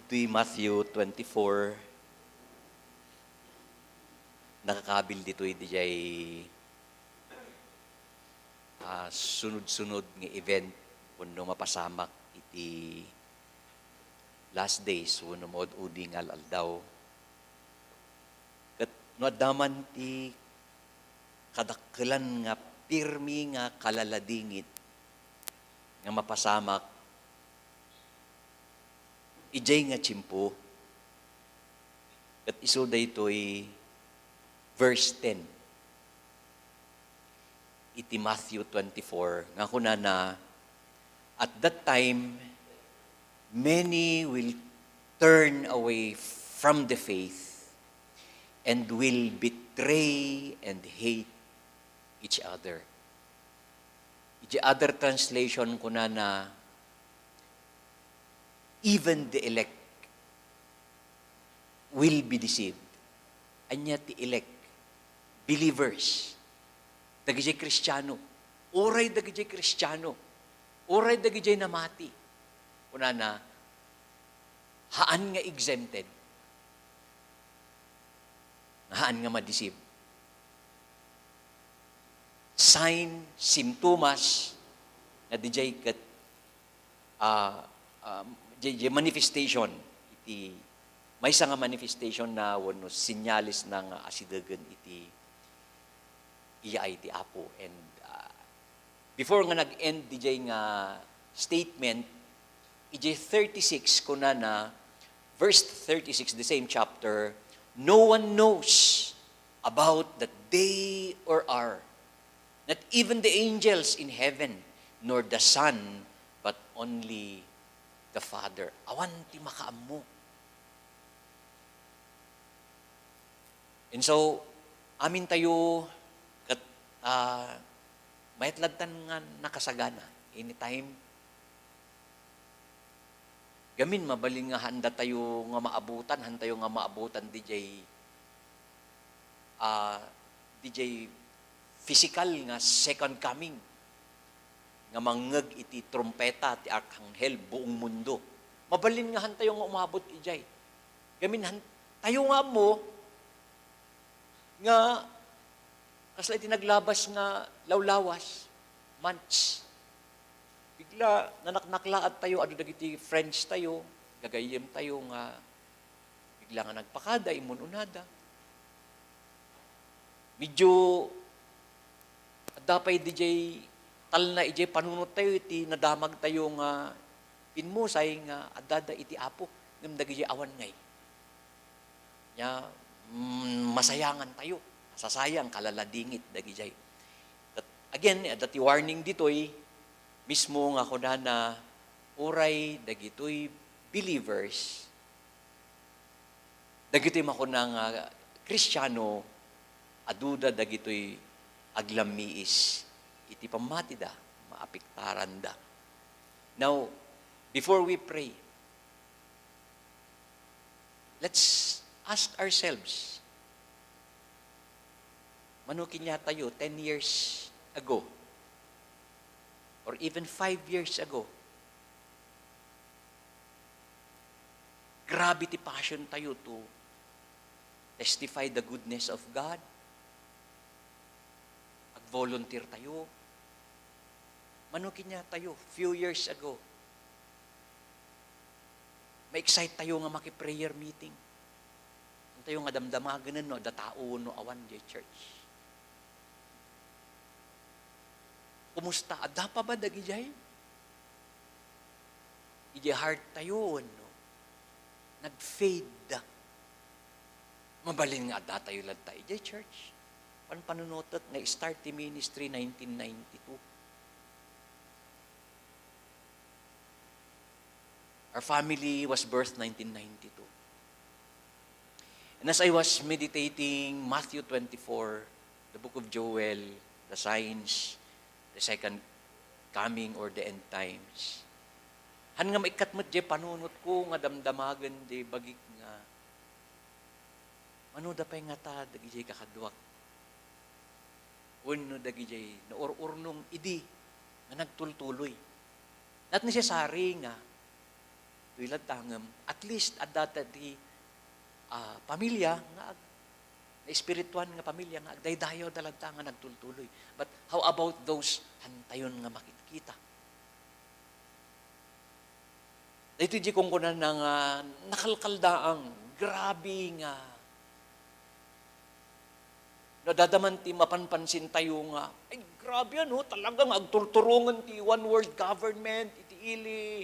Dito'y Matthew 24, nakakabil dito'y dijay sunod-sunod nga event kuno mapasamak iti last days kuno maud-udi nga aldaw. Ket no addaman ti kadakkelan nga pirmi nga kalaladingit nga mapasamak ijay nga tsimpo. Ket isu daytoy verse 10 iti Matthew 24 nga kunana, at that time many will turn away from the faith and will betray and hate each other. Iti other translation kunana, even the elect will be deceived. Anya ti elect, believers, dagijay Kristiyano, oray dagijay Kristiyano, oray dagijay namati. Kunana, haan nga exempted, haan nga madeceive. Sign, simptomas, na dijay kat manifestation, iti may nga manifestation na wano sinyalis ng asidagan iti iya iti Apo. And before nga nag-end dijay nga statement, iti 36 kuna na, verse 36, the same chapter, no one knows about that day or hour, not even the angels in heaven, nor the Son, but only the Father. Awan ti makaammo. And so, amin tayo kat mayatladtan nga nakasagana. Anytime, gamin mabaling nga handa tayo nga maabutan, handa tayo nga maabutan DJ physical nga second coming, nga mangeg iti trompeta ti arkanghel buong mundo. Mabalin nga tayo nga umabot ijay. Gamin tayo nga mo nga kasla iti naglabas nga lawlawas, months. Bigla nanaknaklaad tayo, adu dagiti friends tayo, gagayem tayo nga bigla nga nagpakada, imununada. Medyo dapay DJ tal na ijay panunot tayo, iti nadamag tayo nga pinmusay nga adada iti Apo, ngam dagiti awan ngay. Ya, masayangan tayo, sasayang kalaladingit dagijay. Again, dati warning ditoy, mismo nga kuda na uray dagitoy believers, dagitoy makuna nga Kristiyano, aduda dagitoy aglamiis, iti pamatida, maapiktaranda. Now, before we pray, let's ask ourselves, manukin niya tayo 10 years ago, or even 5 years ago, grabe ti passion tayo to testify the goodness of God, volunteer tayo. Manukin niya tayo, few years ago. Ma-excite tayo nga maki-prayer meeting. Ang tayo nga damdamagan no, datao no awan di church. Kumusta? Ada pa ba dagi jay? Ije heart tayo no. Nag-fade. Mabalin nga ada tayo lad tayo di church. Panunutot na start the ministry 1992. Our family was birthed 1992. And as I was meditating Matthew 24, the book of Joel, the signs, the second coming or the end times, han nga maikatmat di panunot ko nga damdamagan di bagik nga ano da pay nga ta dagi di kakadwak uno dagijay na ururnong idi nga nagtultuloy. Not necessary nga dito'y latangam, at least at dati pamilya nga na espirituan nga pamilya nga agdaydayo dalagtangan nagtultuloy. But how about those hantayon nga makikita? Dito di kong kunan ng nakalkaldaang grabe nga nadadaman ti mapanpansin tayo nga ay grabe ano talagang agturturungan ti one world government iti ili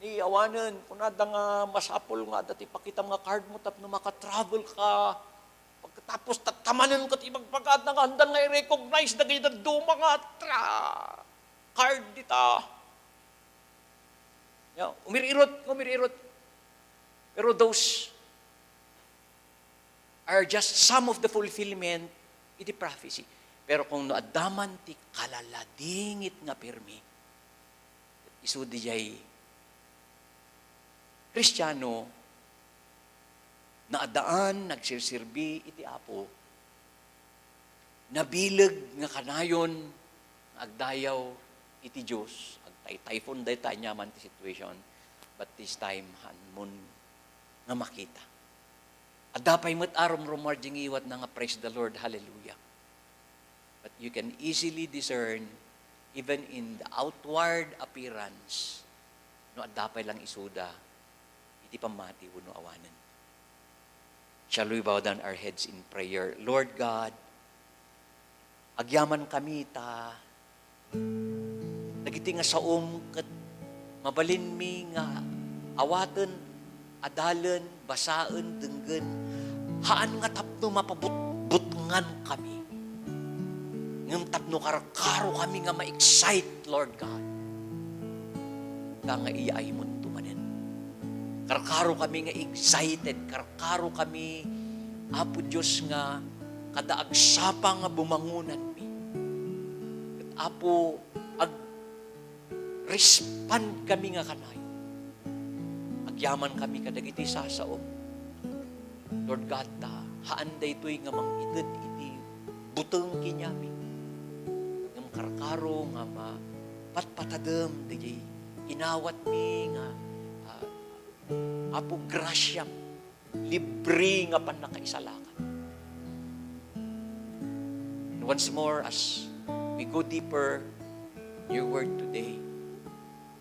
ni awanan kunada nga masapol nga dati pakita mga card mo tapno maka-travel ka pagkatapos tatamanan ka ti magpagad nga handan nga i-recognize na ganyan duma nga card dita. Yeah, umirirot. Pero those are just some of the fulfillment iti prophecy. Pero kung naadaman ti kalaladingit nga pirmi, isu dijay Kristiyano naadaan nagsirsirbi iti Apo, nabilag nga kanayon agdayaw iti Diyos, typhoon day tayo nyaman ti situation, but this time, hanmon nga makita. At dapay mo't arom rumarding iwat na nga praise the Lord, hallelujah. But you can easily discern, even in the outward appearance, no at dapay lang isuda, iti pamati no awanan. Shall we bow down our heads in prayer? Lord God, agyaman kami ta, nagiti nga saom ket mabalin mi nga awaten, adalen, basaen, denggen, haan nga tapno mapabutngan kami. Ngem tapno karakaro kami nga ma-excite, Lord God. Nga iyaay mo tumanen. Karakaro kami nga excited, karakaro kami, Apo Diyos nga kadaagsapa nga bumangunan mi. Ket Apo, respond kami nga kanay. Agyaman kami kadagiti sasaom. Lord God, haan daytoy nga mangitid iti buteng kinyami. Ngam karkaro nga mapatpatadem digay inawat mi nga Apo grasyam libre nga panakaisalakan. And once more as we go deeper in your word today,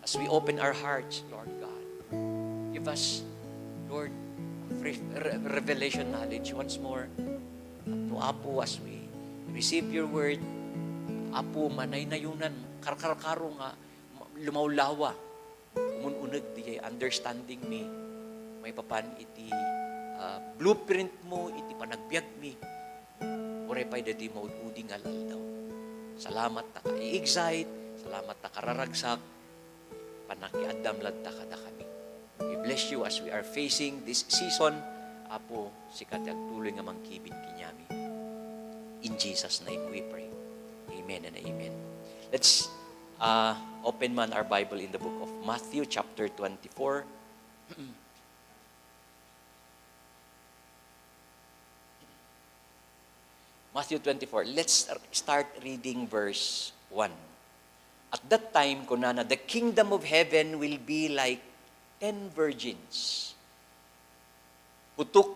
as we open our hearts, Lord God, give us, Lord, revelation knowledge once more. At no Apo, as we receive your word, Apo, manay-nayunan, karkaro nga, lumawlawa, umununag di understanding me, may papan iti blueprint mo, iti panagbiag mi, oray pa'y dati mo uding alal daw. Salamat na ka-excite, salamat na kararagsak, panakiadam ladta kada kami. We bless you as we are facing this season. Apo, sikat agtuloy nga mangkibin kinyami. In Jesus' name we pray. Amen and amen. Let's open man our Bible in the book of Matthew chapter 24. Matthew 24. Let's start reading verse 1. At that time, kunana, the kingdom of heaven will be like 10 virgins who took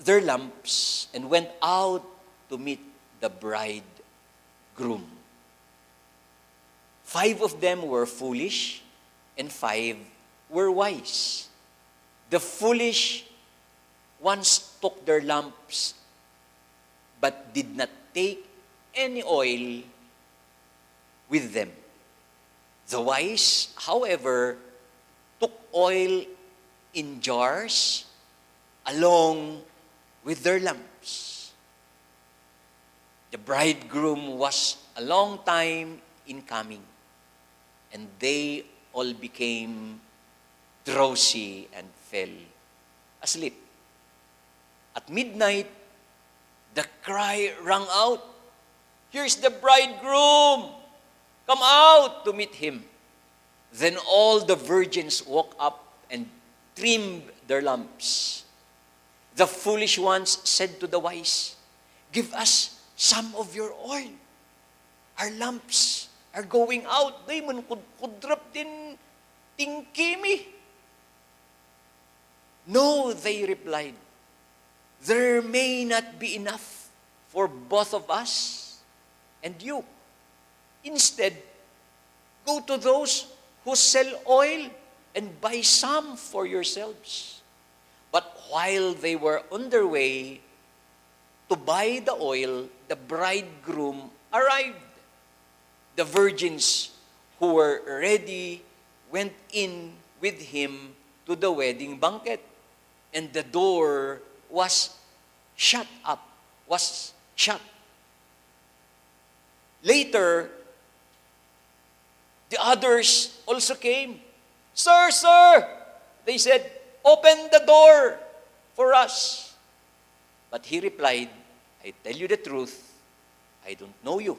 their lamps and went out to meet the bridegroom. 5 of them were foolish and 5 were wise. The foolish ones took their lamps but did not take any oil with them. The wise, however, took oil in jars along with their lamps. The bridegroom was a long time in coming, and they all became drowsy and fell asleep. At midnight, the cry rang out, "Here's the bridegroom! Come out to meet him." Then all the virgins woke up and trimmed their lamps. The foolish ones said to the wise, "Give us some of your oil. Our lamps are going out." Day man kudrap din tingkimi. No, they replied, there may not be enough for both of us and you. Instead, go to those who sell oil and buy some for yourselves. But while they were on their way to buy the oil, the bridegroom arrived. The virgins who were ready went in with him to the wedding banquet, and the door was shut. Later, the others also came. Sir, sir, they said, open the door for us. But he replied, I tell you the truth, I don't know you.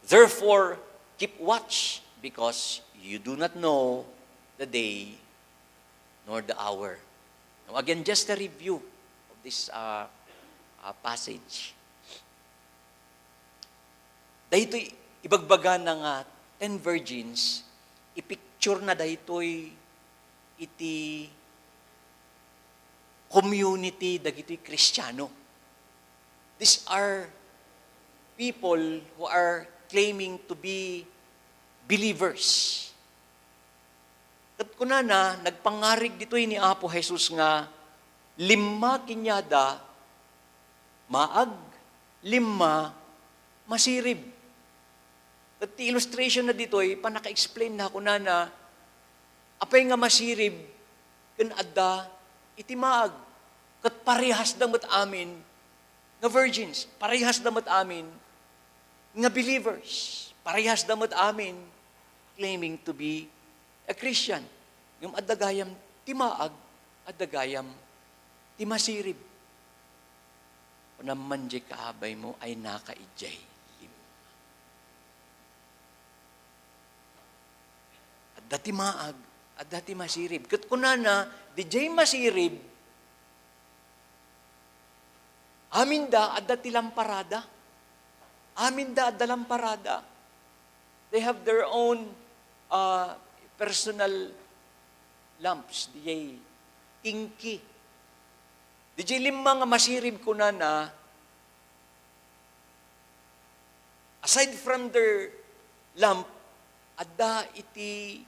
Therefore, keep watch, because you do not know the day nor the hour. Now again, just a review of this passage. Dahito'y ibagbaga ng 10 virgins, ipicture na dahito'y iti community, dagito'y Kristiyano. These are people who are claiming to be believers. At kunana, nagpangarig dito'y ni Apo Jesus nga, 5 kinyada, maag, 5 masirib. At the illustration na dito'y, panaka-explain na ako na, apay nga masirib, kan adda, iti maag, kat parehas damat amin, nga virgins, parehas damat amin, nga believers, parehas damat amin, claiming to be a Christian. Yung adagayam timaag, adagayam timasirib. Panaman di kaabay mo ay nakaijay. Dati maag, at dati masirib. Kat kunana, di jay masirib, amin da, at dati lamparada. Amin da, at da lamparada. They have their own personal lamps. Di jay tingki. Di jay 5 nga masirib kunana, aside from their lamp, adda iti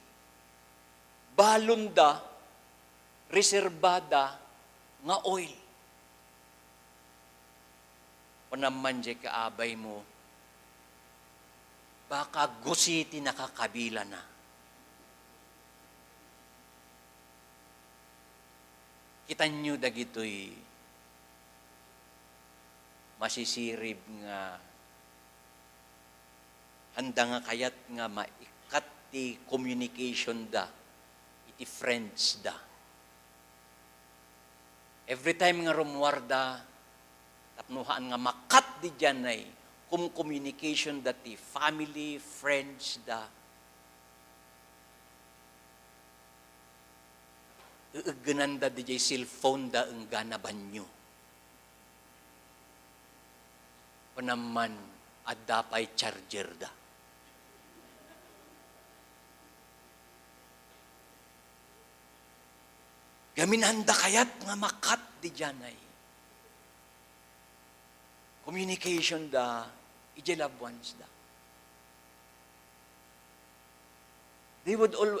balunda, reserbada, nga oil. Panaman di kaabay mo, baka gusiti nakakabila na. Kita nyo dagito'y masisirib nga handa nga kayat nga maikat ti communication da, iti friends da. Every time nga rumwarda, tapnuhaan nga makat di dyan ay communication da ti family, friends da. Gananda di jay cellphone da ang ganaban nyo. Panaman, adda pa'y charger da. Gaminanda kayat nga makat di janay. Communication da, ije loved ones da. They would all,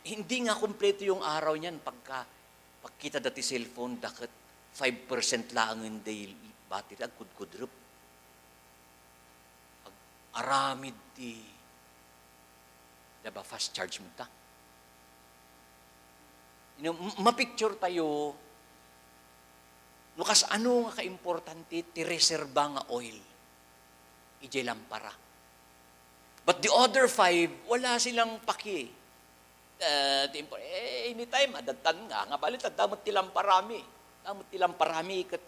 hindi nga kompleto yung araw niyan pagkita dati cellphone, dakat 5% lang yung daily battery, agkudkudrup. Aramid di, diba, fast charge mo ta. You know, mapicture tayo, nukas ano nga ka-importante, ti reserba nga oil. Ije lampara. But the other 5, wala silang paki. Anytime, adatan nga balit, damot tilang parami. Damot tilang parami, kat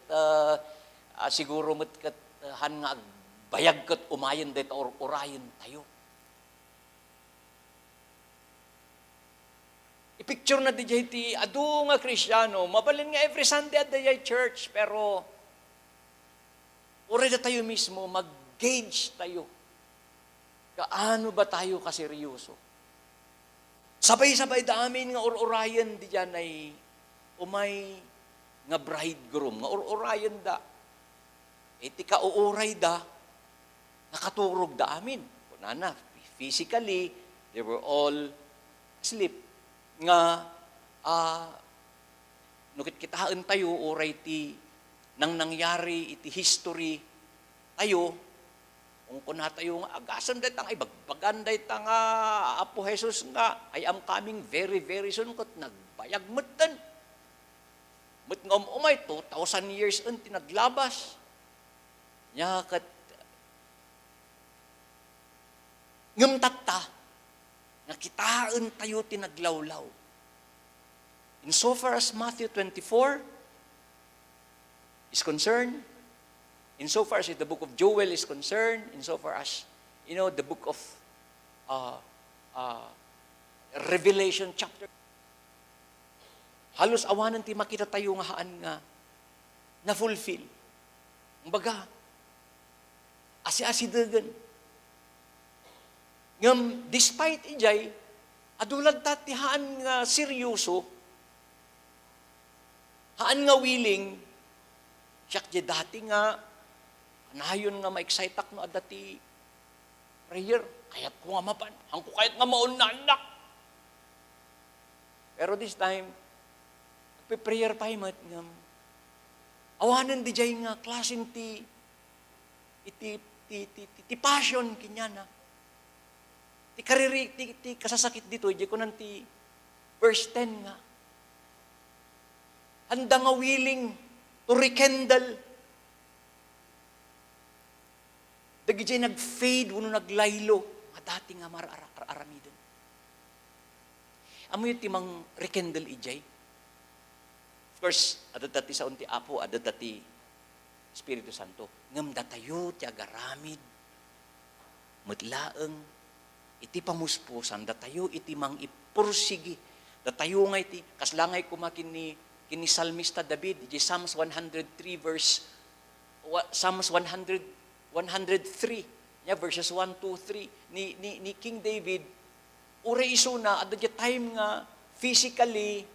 siguro mat kat han nga bayag kat umayon dito or orayon tayo. I-picture na DJ ti adu nga Kristiyano, mabalin nga every Sunday at DJ church, pero uri na tayo mismo, mag-gauge tayo. Kaano ba tayo kaseryoso? Sabay-sabay da amin nga ur-urayan di dyan ay umay nga bridegroom, nga ur-urayan da. Iti kauuray da, nakaturog da amin. Kunana, physically, they were all asleep. Nga, nukit kitaan tayo, uray ti, nang nangyari, iti history, tayo, kung kuna tayo nga, agasan day tanga, ibagbagan day tanga, Apo Jesus nga, I am coming very, very soon, kat nagbayag mutan. Mut nga umay, 2,000 years un, tinaglabas. Nya, kat, ngamtatta, nakitaan tayo tinaglawlaw. In so far as Matthew 24 is concerned, in so far as the book of Joel is concerned, in so far as, the book of Revelation chapter, halos awanan ti makita tayo nga haan nga na-fulfill. Kumbaga, asi-asidagan. Ngam, despite ijay, adulag tatihaan nga seryoso, haan nga willing, siyak di dati nga, nahayon nga ma-excite no adati prayer, kayat ko nga mapan, hangko kayat nga maunanak. Pero this time, nagpe-prayer pa imat nga, awanan di jay nga, klasin ti passion kinyana. Ti kariri, ti kasasakit dito, di ko nanti verse 10 nga. Handa nga willing to rekindle. Dagi jay nag-fade, wano naglaylo, nga dati nga aramidon. Amo yung timang rekindle ijay. Of course, adat dati sa unti Apo, adat dati Espiritu Santo. Ngam datayo, ti agaramid, mutlaeng, iti pamuspusan, datayo iti mang ipursigi, datayo nga iti, kaslangay kumakin kini Salmista David, iti Psalms 103 verse, Psalms 103, verses 1, 2, 3, ni King David, ure iso na, at the time nga, physically,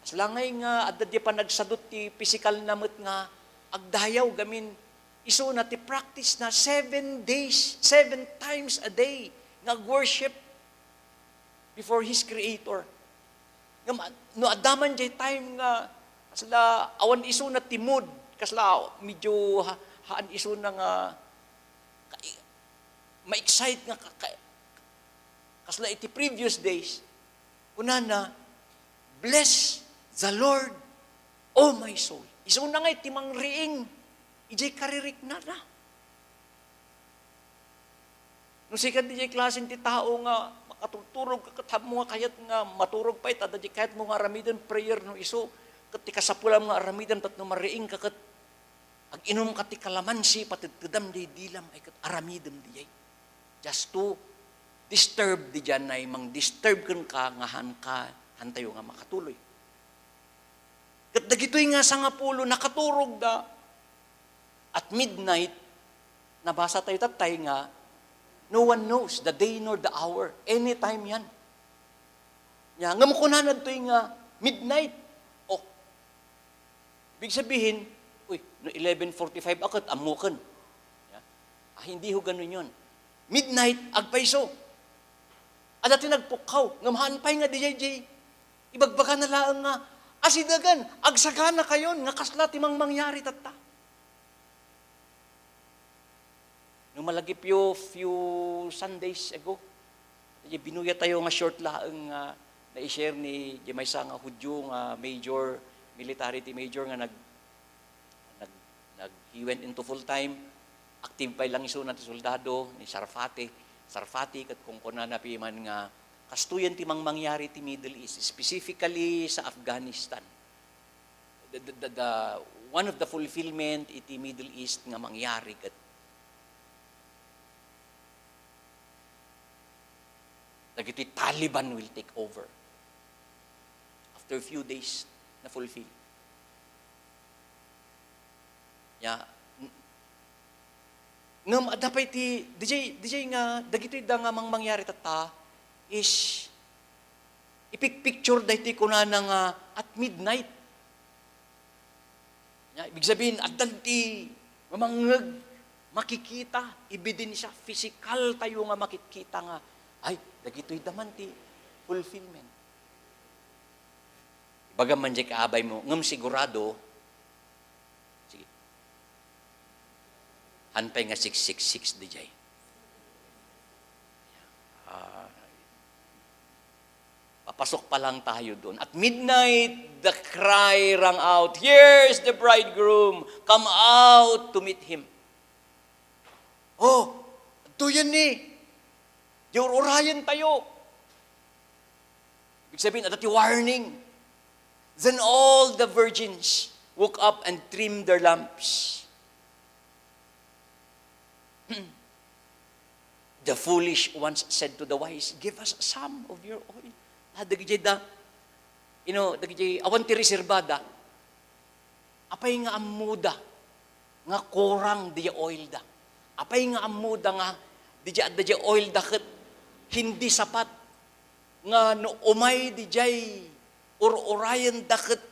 kaslangay nga, at the pa nagsadot ti physical namit nga, agdayaw gamin, iso na ti practice na 7 days, 7 times a day, nag-worship before His Creator. No adaman jay time nga, kasla awan iso na timod, kasla medyo haan iso na nga, ma-excite nga, kasla iti previous days, una na, bless the Lord, oh my soul. Iso na nga iti mang riing, ijay karirik na na. Nung sikat di klasin ti tao nga, makatutulog kakat mo nga kayat nga maturog pa ita, di kahit mo nga aramidan prayer no iso, kat ti kasapulam nga aramidan tat no mariing kakat, ag inom kat ti kalamansi, patidam di dilam, ay kat aramidam di jay. Just to disturb di dyan ay mang disturb ka nga hantayo nga makatuloy. Kat dagitoy nga sa nga pulo, nakaturog da, at midnight, nabasa tayo tatay nga, no one knows the day nor the hour. Anytime yan. Nga makunanan ito yung midnight. Oh. Ibig sabihin, no 11:45 akot, amukan. Hindi ho ganun yun. Midnight, agpaiso. Adati nagpukaw. Ngamahan pa'y nga DJ. Ibagbaga na lang nga, asidagan, agsagana kayon, nga kasla timang mangyari tata. Nung malagip few Sundays ago, binuya tayo nga short laang na-share ni Jamaysa nga Hudyo nga major, military major nga he went into full time, active pa lang iso natin soldado ni Sarfati kat kung kunanapi man nga kastuyan timang mangyari ti Middle East, specifically sa Afghanistan. One of the fulfillment iti Middle East nga mangyari kat dagiti Taliban will take over. After a few days, na fulfill. Ngam adapay DJ nga dagitoy da nga mangyari tata is ipicture dahiti ko na nga at midnight. Ibig sabihin, at danti, mamangag, makikita, ebidensya, physical tayo nga makikita nga, ay, dagito'y daman ti fulfillment. Bagaman di kaabay mo, ngam sigurado, sige, hanpay nga 666 di jay. Papasok pa lang tayo doon. At midnight, the cry rang out, "Here's the bridegroom, come out to meet him." Oh, ito yan ni. Orayan tayo. Ibig sabihin, at warning. Then all the virgins woke up and trimmed their lamps. The foolish ones said to the wise, "Give us some of your oil." Awan ti reservada, apay nga amuda, nga kurang di oil da. Apay nga amuda nga, di oil da ket hindi sapat, nga no umay di jay, orayan da ket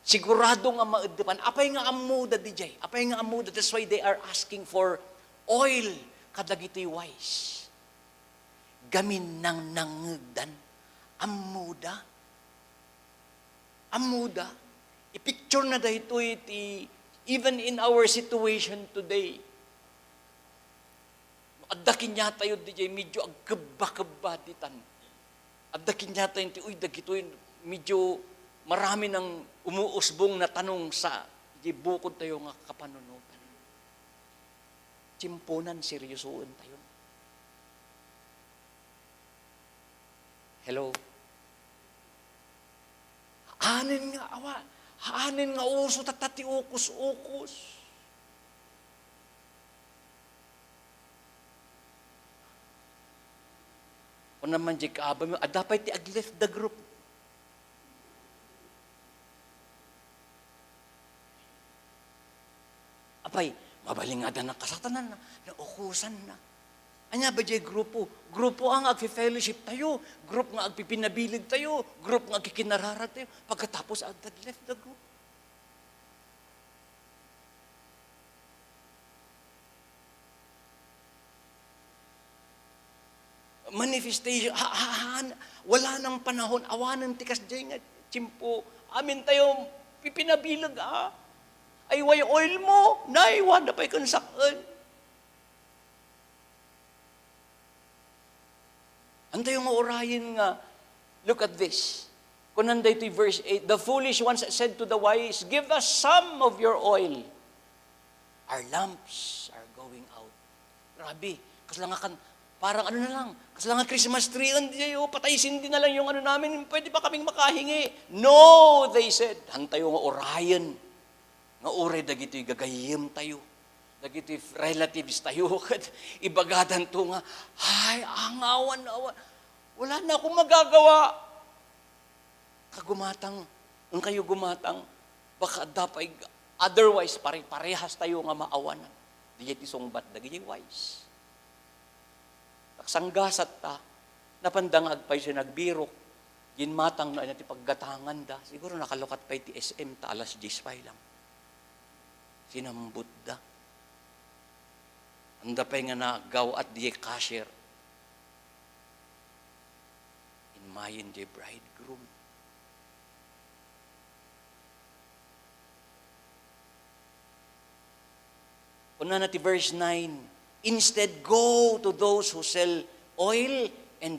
sigurado nga maedpan. Apay nga amuda di jay, apay nga amuda, that's why they are asking for oil, kadagitoy wise. Gamin nang nangegdan. Amuda. I-picture na dahito iti, even in our situation today. Addakin niya tayo di jay, medyo agkaba-kaba ditan. Addakin niya tayo iti, dagito medyo marami ng umuusbong na tanong sa di bukod tayo nga kapanunutan. Tsimpunan, seryosoon tayo. Hello? Hanin nga uso tatati ukus-ukus. O naman di kaabay mo, adapay ti ag-left the group. Apay, mabalingada na kasatanan na, naukusan na. Anya ba jay grupo? Grupo ang agfi-fellowship tayo, group nga agpipinabilig tayo, group nga agkikinararat tayo, pagkatapos agdad left the group. Manifestation, wala nang panahon, awanan tikas jay nga, tsimpo, amin tayo, pipinabilag ay way oil mo, naiwan na pa'y kansakan. Antayo nga orayin nga, look at this. Kunanday ito'y verse 8, the foolish ones said to the wise, "Give us some of your oil. Our lamps are going out." Grabe, kaslangakan, parang ano na lang, kaslangan Christmas tree, pataysin din na lang yung ano namin, pwede pa kaming makahingi. No, they said, hantayo nga orayan, nga oray dagito'y gagayim tayo. Dagiti relatives tayo, ibagadan to nga, ay, angawan. Wala na akong magagawa. Kagumatang, ang kayo gumatang, baka dapay, otherwise, parehas tayo nga maawanan. Di sungbat, dagiti wise. Sanggasat ta, napandangag pa siya nagbirok, ginmatang na iti paggatangan da, siguro nakalukat pa iti SM ta, alas 10 pa lang. Sinambut da. Anda pa nga nagaw at di cashier. Inmayin di bridegroom. Una na ti verse 9. Instead, go to those who sell oil and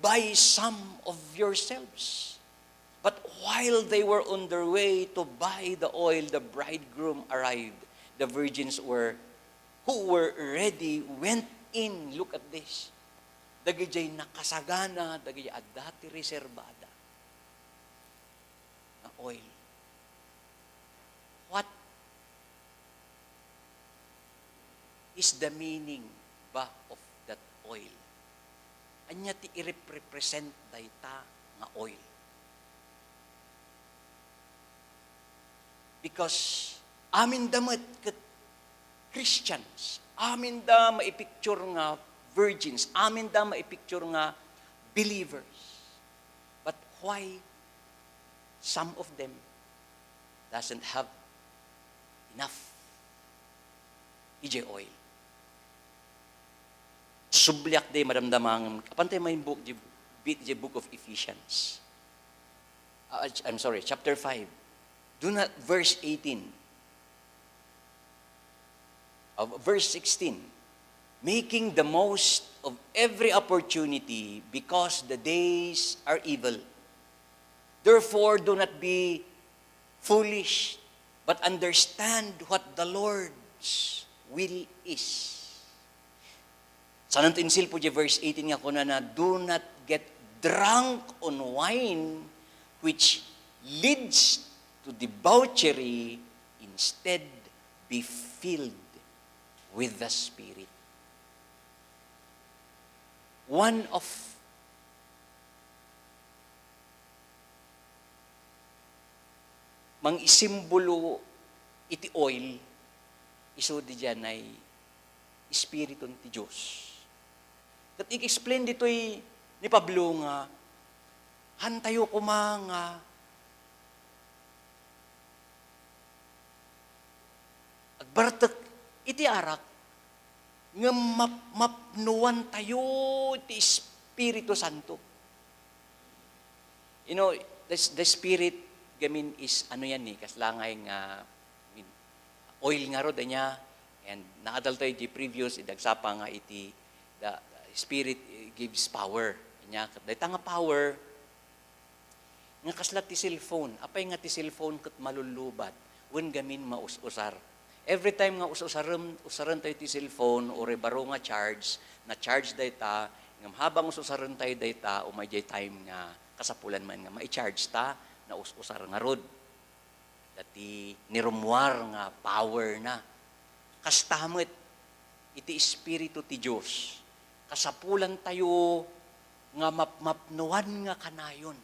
buy some of yourselves. But while they were on their way to buy the oil, the bridegroom arrived. The virgins who were ready went in. Look at this. Dagijay nakasagana, dagijay adati reservada na oil. What is the meaning ba of that oil? Anya ti i-represent dayta nga oil. Because amin damat ket Christians, amin da maipicture nga virgins, amin da maipicture nga believers. But why some of them doesn't have enough EJ oil. Sublyak day maramdamang, kapantay may book, the book of Ephesians. I'm sorry, chapter 5. Do not, verse 18. Of verse 16. Making the most of every opportunity because the days are evil. Therefore, do not be foolish, but understand what the Lord's will is. Sa nantinsil po di verse 18 nga ko na do not get drunk on wine which leads to debauchery, instead be filled with the Spirit. One of mang isimbolo iti oil, iso di dyan ay Espiriton ti Diyos. That i-explain dito'y ni Pablo nga, hantayo ko mga agbartek iti arak nga mapnuan tayo ti Espiritu Santo. You know, the Spirit gamin is ano yan ni kaslangay nga oil nga ro da niya, and naadal tayo di previous idagsapa nga iti the Spirit gives power niya. Dahil nga power nga kaslat ti cellphone. Apay nga ti cellphone kat malulubat when gamin maus-usar. Every time nga usaran tayo ti cellphone or baro nga charge, na charge data, ngam habang usaran tayo data, umay time nga kasapulan man nga ma-charge ta, na usar nga rod. Dati nirumwar nga power na. Kastamit iti Espiritu ti Diyos. Kasapulan tayo nga mapnuan nga kanayon.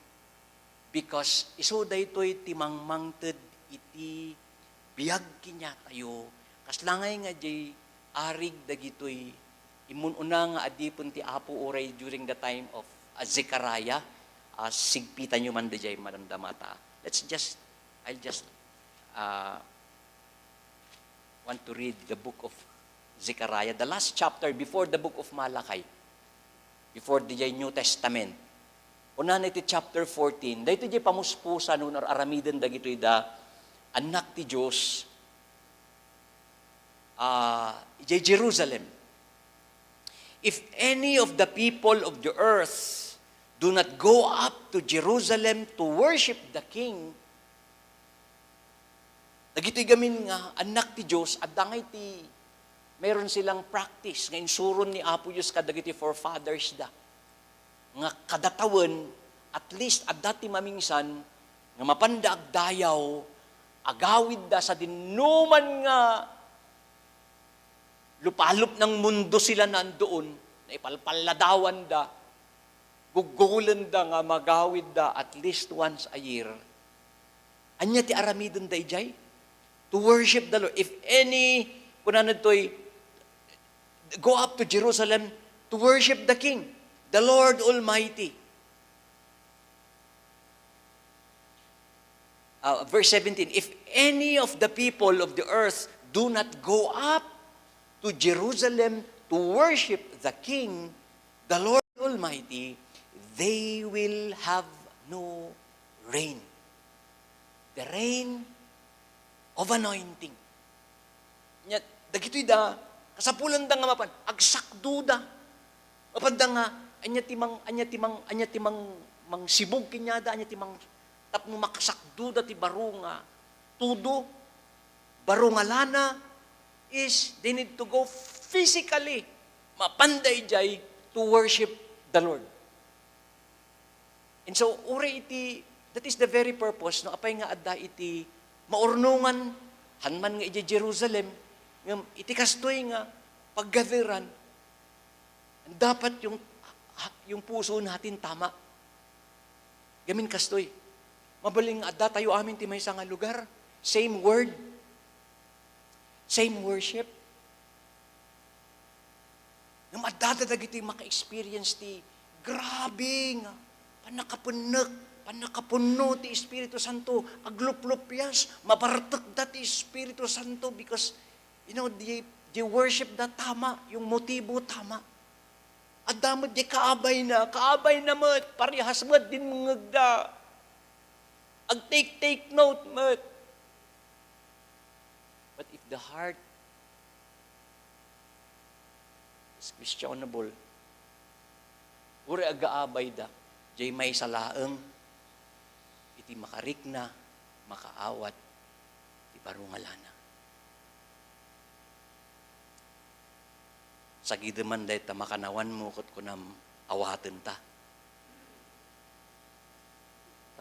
Because iso daytoy timangmangted iti biyag kinya tayo. Kaslangay nga jay arig dagitoy imununa nga adipon ti Apo uray during the time of Zechariah. Sigpitan nyo man dayjay maramdamata. I'll just want to read the book of Zechariah, the last chapter before the book of Malachi, before the New Testament. Unahan iti chapter 14, dahito di pamuspusa nun or aramiden dagito da anak ti Diyos Jerusalem. If any of the people of the earth do not go up to Jerusalem to worship the King, dagito'y gamin nga anak ti Diyos at dangay ti meron silang practice nga insuron ni Apo Diyos kadagiti forefathers da. Nga kadatawan, at least at dati mamingsan, nga mapanda agdayaw, agawid da sa dinuman nga lupalop ng mundo sila nandoon, na ipalpaladawan da, gugulan da nga magawid da at least once a year. Anya ti aramidon da ijay? To worship the Lord. If any, kunan to'y go up to Jerusalem to worship the King, the Lord Almighty. Verse 17, if any of the people of the earth do not go up to Jerusalem to worship the King, the Lord Almighty, they will have no rain. The rain of anointing. Dagito'y da, kasapulan da nga mapan, agsakdo da. Mapan da nga, anya timang mang sibog kinyada, anya timang tapno makasakdo da ti baro nga tudo, baro nga lana, is they need to go physically, mapanday jay to worship the Lord. And so, uri iti, that is the very purpose, no, apay nga adda iti, maurnungan, hanman nga iti Jerusalem, iti kastoy nga, paggathiran, dapat yung puso natin tama. Gamin kastoy. Mabaling adda tayo amin ti maysa nga lugar. Same word. Same worship. Ngam adda dagiti maka-experience ti grabe nga panakapunek panakapuno ti Espiritu Santo, agluplupyas, mabartak da ti Espiritu Santo because, they worship da tama, yung motibo tama. At damod di kaabay na mat, parihas mat din mangagda. Ag take note mat. But if the heart is questionable, uri agaabay da, jay may salaeng, iti makarik na, makaawat, iti barungalana. Sagidaman dahi ta makanawan mo kot kunam awaten ta.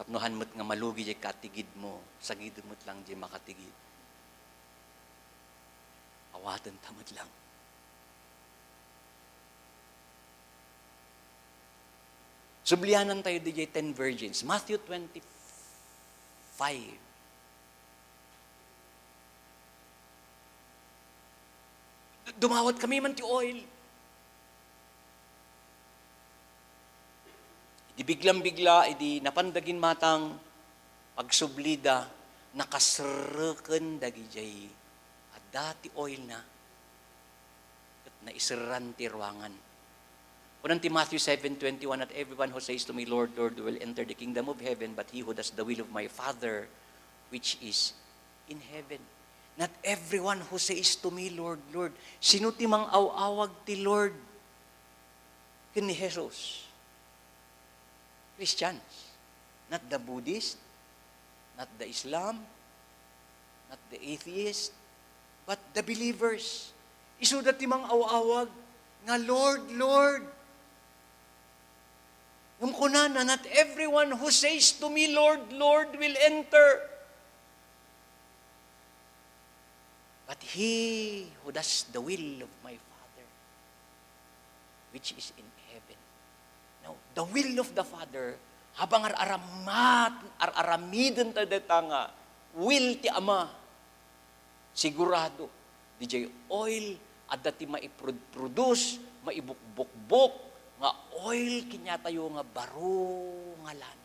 Tapnohan mo't nga malugi jay katigid mo, sagidam mo't lang jay makatigid. Awaten ta mo't lang. Sublianan tayo di jay 10 virgins. Matthew 25. Dumawat kami man ti oil. Idi biglang-bigla, idi napandagin matang pagsublida, nakasreken dagi jay at dati oil na at naisirran ti ruangan. Kunan ti Matthew 7:21, at everyone who says to me, Lord, Lord, will enter the kingdom of heaven, but he who does the will of my Father, which is in heaven. Not everyone who says to me, Lord, Lord. Sino ti mang awawag ti Lord? Kini Jesus. Christians. Not the Buddhist, not the Islam, not the atheist, but the believers. Isu ti mang awawag nga Lord, Lord. Ngam kunana, not everyone who says to me, Lord, Lord, will enter. But he who does the will of my Father, which is in heaven. Now, the will of the Father, habang aramiden ta detanga, will ti Ama, sigurado, di jay oil, at dati maiproduce, maibukbukbok, nga oil kinyatayo nga baro nga lana.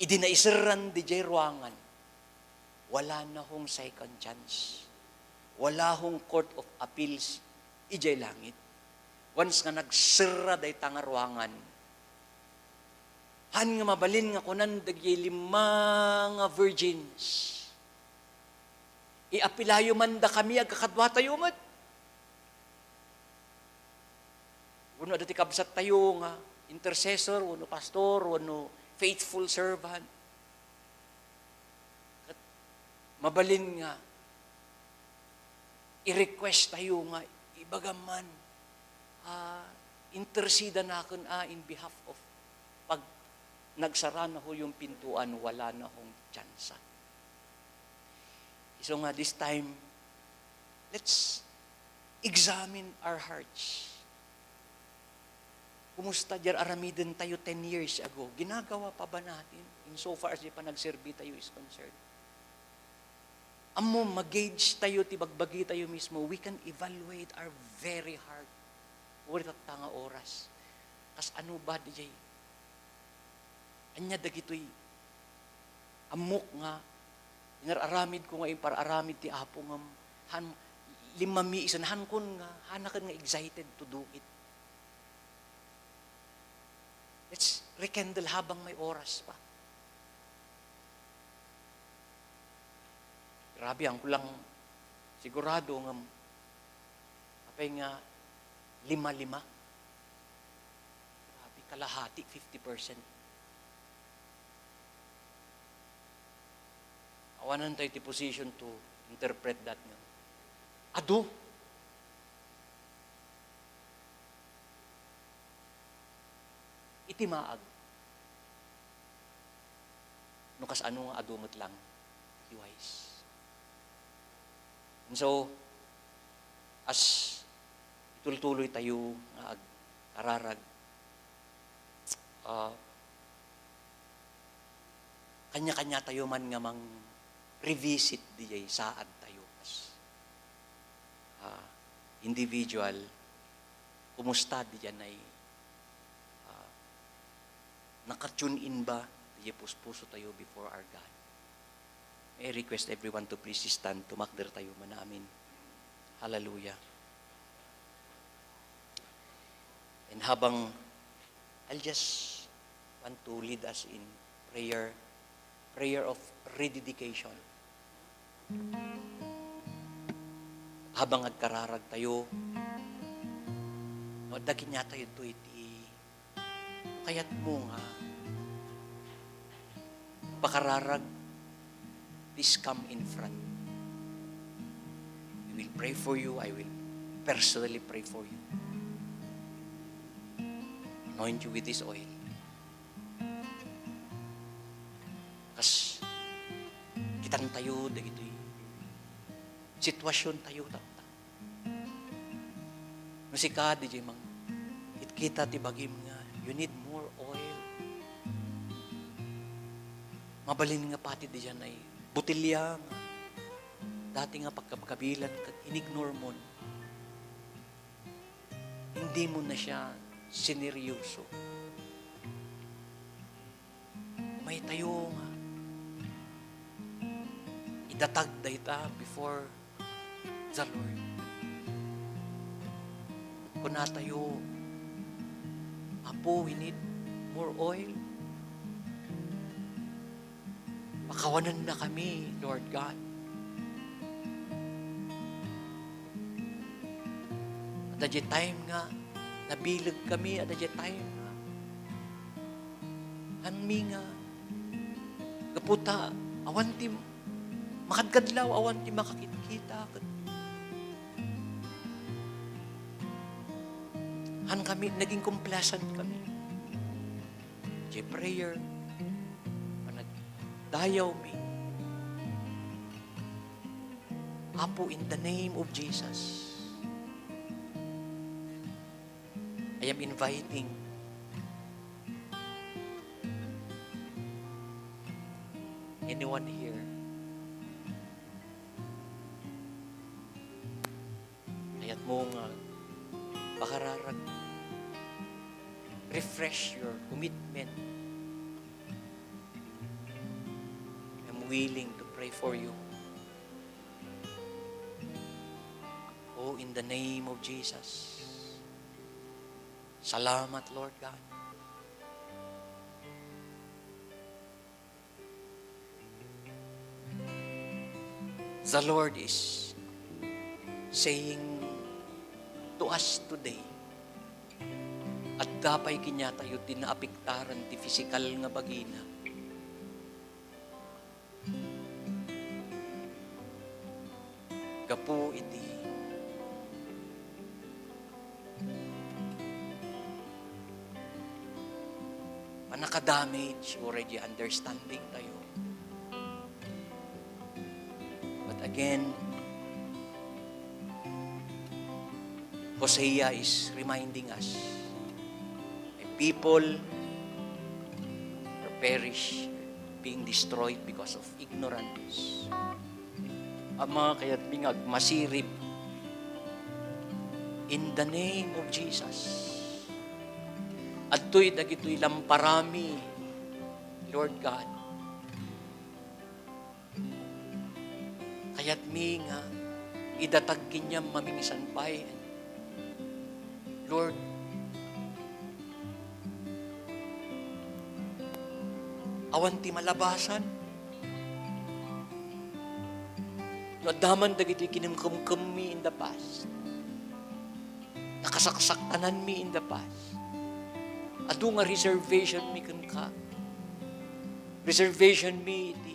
Idinaisiran di jay ruangan. Wala na hong second chance. Wala hong court of appeals ijay langit. Once nga nagsira day tanga ruangan, han nga mabalin nga kunan dagay 5 nga virgins. Iapilayo man da kami agkakadwa tayo mat. Uno dati kabsat tayo nga intercessor, uno pastor, uno faithful servant. At mabalin nga, i-request tayo nga, ibagaman, intersida na akin in behalf of, pag nagsara na ho yung pintuan, wala na hong tsansa. So nga, this time, let's examine our hearts. Kumusta dyan aramiden tayo 10 years ago? Ginagawa pa ba natin? In so far as di pa nagserbi tayo is concerned. Amo, mag-gauge tayo, tibagbagi tayo mismo. We can evaluate our very heart. Ulit at tanga oras. Kas ano ba di jay? Anya dagitoy. Amok nga. Inararamid ko ngayon para aramid ti Apo nga. Limami isanahan kun nga. Hanakan nga excited to do it. Let's rekindle habang may oras pa. Grabe, ang kulang sigurado nga apay nga 5. Grabe, kalahati, 50%. Awanan tayo ti position to interpret that nga. Ado, itimaag. No kas ano nga adumot lang, wise. And so, as itultuloy tayo nga kararag, kanya-kanya tayo man nga mang revisit di jay saad tayo. individual, kumusta diyan ay nakatune in ba di puso tayo before our God. I request everyone to please stand, tumakder tayo manamin. Hallelujah. And habang I'll just want to lead us in prayer of rededication. Habang agkararag tayo, dagin niya tayo ito kayat mo nga, pakararag, please come in front. We will pray for you. I will personally pray for you. Anoint you with this oil. Kas kitan tayo dagitoy sitwasyon tayo tata. Musika di mang kita ti bagim nga you need more oil. Mabalin nga pati di dyan ay butilya nga dati nga pagkabilan inignore mo, hindi mo na siya sineryoso. May tayo nga idatag dayta before the Lord. Kung na tayo, Apo, we need more oil. Pakawanan na kami, Lord God. At the time nga, nabilag kami, at the time nga, anmi nga, kaputa, awanti, makadkadlaw, awanti makakita. Kami, naging complacent kami. Di prayer, managdayaw mi. Apo, in the name of Jesus, I am inviting anyone here ayat mo nga pakararag refresh your commitment. I'm willing to pray for you. Oh, in the name of Jesus. Salamat, Lord God. The Lord is saying to us today, at dapay kinya tayo tinaapiktaran ti physical nga bagina. Gapu iti manaka-damage already understanding tayo. But again, Hosea is reminding us, people are perish, being destroyed because of ignorance. Ama kaya't bingag masirip. In the name of Jesus. Adtoy dagitoy lamparami, Lord God. Kaya't mi nga idatag kinyam mamingsan pay. Lord, awan ti malabasan. No daman dagiti kinimkumkum mi in the past. Nakasaksakan mi in the past. Adu nga reservation mi kan ka. Reservation mi iti